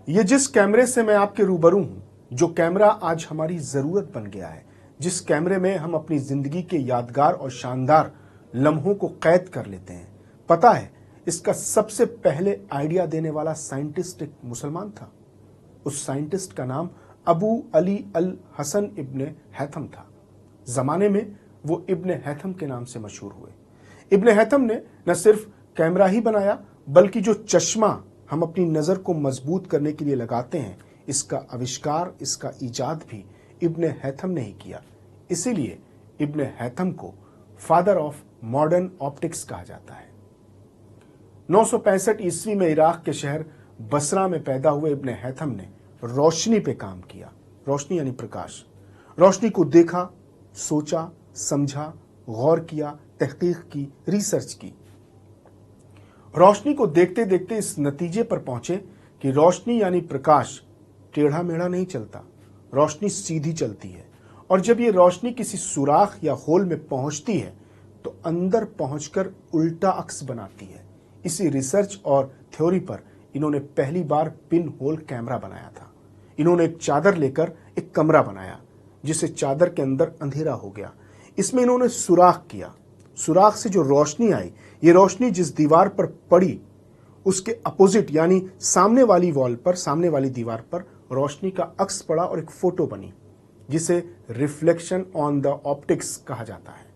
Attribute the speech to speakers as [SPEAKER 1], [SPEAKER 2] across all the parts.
[SPEAKER 1] یہ جس کیمرے سے میں آپ کے روبرو ہوں، جو کیمرہ آج ہماری ضرورت بن گیا ہے، جس کیمرے میں ہم اپنی زندگی کے یادگار اور شاندار لمحوں کو قید کر لیتے ہیں، پتہ ہے اس کا سب سے پہلے آئیڈیا دینے والا سائنٹسٹ ایک مسلمان تھا۔ اس سائنٹسٹ کا نام ابو علی الحسن ابن ہیثم تھا۔ زمانے میں وہ ابن ہیثم کے نام سے مشہور ہوئے۔ ابن ہیثم نے نہ صرف کیمرہ ہی بنایا بلکہ جو چشمہ ہم اپنی نظر کو مضبوط کرنے کے لیے لگاتے ہیں، اس کا آوشکار، اس کا ایجاد بھی ابن ہیثم نے ہی کیا۔ اسی لیے ابن ہیثم کو فادر آف ماڈرن آپٹکس کہا جاتا ہے۔ 965 عیسوی میں عراق کے شہر بصرہ میں پیدا ہوئے ابن ہیثم نے روشنی پہ کام کیا۔ روشنی یعنی پرکاش۔ روشنی کو دیکھا، سوچا، سمجھا، غور کیا، تحقیق کی، ریسرچ کی۔ روشنی کو دیکھتے دیکھتے اس نتیجے پر پہنچے کہ روشنی یعنی پرکاش ٹیڑھا میڑھا نہیں چلتا، روشنی سیدھی چلتی ہے، اور جب یہ روشنی کسی سوراخ یا ہول میں پہنچتی ہے تو اندر پہنچ کر الٹا عکس بناتی ہے۔ اسی ریسرچ اور تھیوری پر انہوں نے پہلی بار پن ہول کیمرہ بنایا تھا۔ انہوں نے ایک چادر لے کر ایک کمرہ بنایا جسے چادر کے اندر اندھیرا ہو گیا۔ اس میں انہوں نے سوراخ کیا۔ سوراخ سے جو روشنی آئی، یہ روشنی جس دیوار پر پڑی اس کے اپوزٹ یعنی سامنے والی وال پر، سامنے والی دیوار پر روشنی کا عکس پڑا اور ایک فوٹو بنی جسے ریفلیکشن آن دا آپٹکس کہا جاتا ہے۔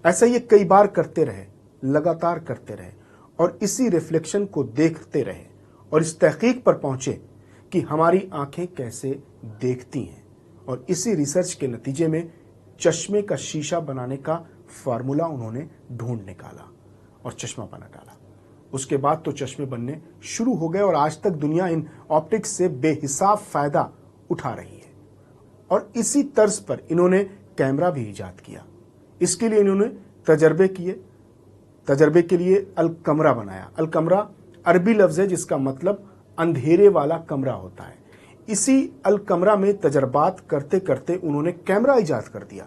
[SPEAKER 1] ایسا یہ کئی بار کرتے رہے، لگاتار کرتے رہے، اور اسی ریفلیکشن کو دیکھتے رہے اور اس تحقیق پر پہنچے کہ ہماری آنکھیں کیسے دیکھتی ہیں، اور اسی ریسرچ کے نتیجے میں چشمے کا شیشہ بنانے کا فارمولا انہوں نے ڈھونڈ نکالا اور چشمہ بنا ڈالا۔ اس کے بعد تو چشمے بننے شروع ہو گئے اور آج تک دنیا ان آپٹکس سے بے حساب فائدہ اٹھا رہی ہے۔ اور اسی طرز پر انہوں نے کیمرہ بھی ایجاد کیا۔ اس کے لیے انہوں نے تجربے کیے۔ تجربے کے لیے الکمرہ بنایا۔ الکمرہ عربی لفظ ہے جس کا مطلب اندھیرے والا کمرہ ہوتا ہے۔ اسی الکمرہ میں تجربات کرتے کرتے انہوں نے کیمرہ ایجاد کر دیا۔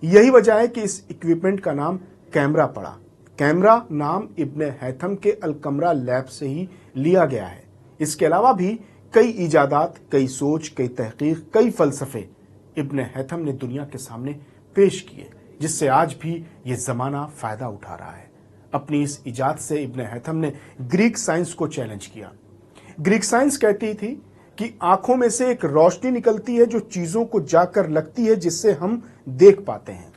[SPEAKER 1] یہی وجہ ہے کہ اس ایکوپمنٹ کا نام کیمرہ پڑا۔ کیمرہ نام ابن ہیثم کے الکمرہ لیب سے ہی لیا گیا ہے۔ اس کے علاوہ بھی کئی ایجادات، کئی سوچ، کئی تحقیق، کئی فلسفے ابن ہیثم نے دنیا کے سامنے پیش کیے، جس سے آج بھی یہ زمانہ فائدہ اٹھا رہا ہے۔ اپنی اس ایجاد سے ابن ہیثم نے گریک سائنس کو چیلنج کیا۔ گریک سائنس کہتی تھی کہ آنکھوں میں سے ایک روشنی نکلتی ہے جو چیزوں کو جا کر لگتی ہے جس سے ہم دیکھ پاتے ہیں۔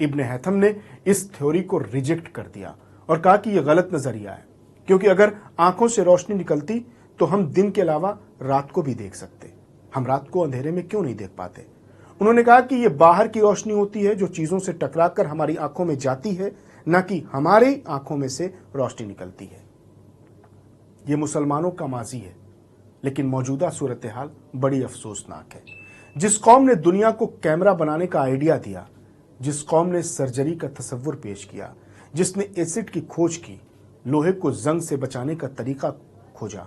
[SPEAKER 1] ابن ہیثم نے اس تھیوری کو ریجیکٹ کر دیا اور کہا کہ یہ غلط نظریہ ہے، کیونکہ اگر آنکھوں سے روشنی نکلتی تو ہم دن کے علاوہ رات کو بھی دیکھ سکتے، ہم رات کو اندھیرے میں کیوں نہیں دیکھ پاتے؟ انہوں نے کہا کہ یہ باہر کی روشنی ہوتی ہے جو چیزوں سے ٹکرا کر ہماری آنکھوں میں جاتی ہے، نہ کہ ہماری آنکھوں میں سے روشنی نکلتی ہے۔ یہ مسلمانوں کا ماضی ہے، لیکن موجودہ صورتحال بڑی افسوسناک ہے۔ جس قوم نے دنیا کو کیمرہ بنانے کا آئیڈیا دیا، جس قوم نے سرجری کا تصور پیش کیا، جس نے ایسڈ کی کھوج کی، لوہے کو زنگ سے بچانے کا طریقہ کھوجا،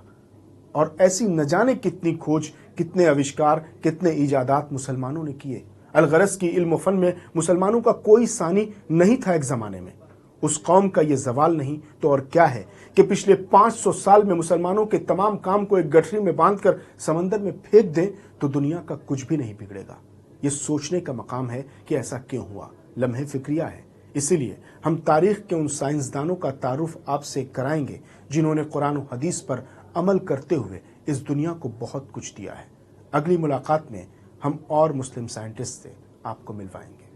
[SPEAKER 1] اور ایسی نہ جانے کتنی کھوج، کتنے آوشکار، کتنے ایجادات مسلمانوں نے کیے۔ الغرض کی علم و فن میں مسلمانوں کا کوئی ثانی نہیں تھا ایک زمانے میں۔ اس قوم کا یہ زوال نہیں تو اور کیا ہے کہ پچھلے 500 سال میں مسلمانوں کے تمام کام کو ایک گٹھری میں باندھ کر سمندر میں پھینک دیں تو دنیا کا کچھ بھی نہیں بگڑے گا۔ یہ سوچنے کا مقام ہے کہ ایسا کیوں ہوا، لمحے فکریہ ہے۔ اسی لیے ہم تاریخ کے ان سائنسدانوں کا تعارف آپ سے کرائیں گے جنہوں نے قرآن و حدیث پر عمل کرتے ہوئے اس دنیا کو بہت کچھ دیا ہے۔ اگلی ملاقات میں ہم اور مسلم سائنٹسٹ سے آپ کو ملوائیں گے۔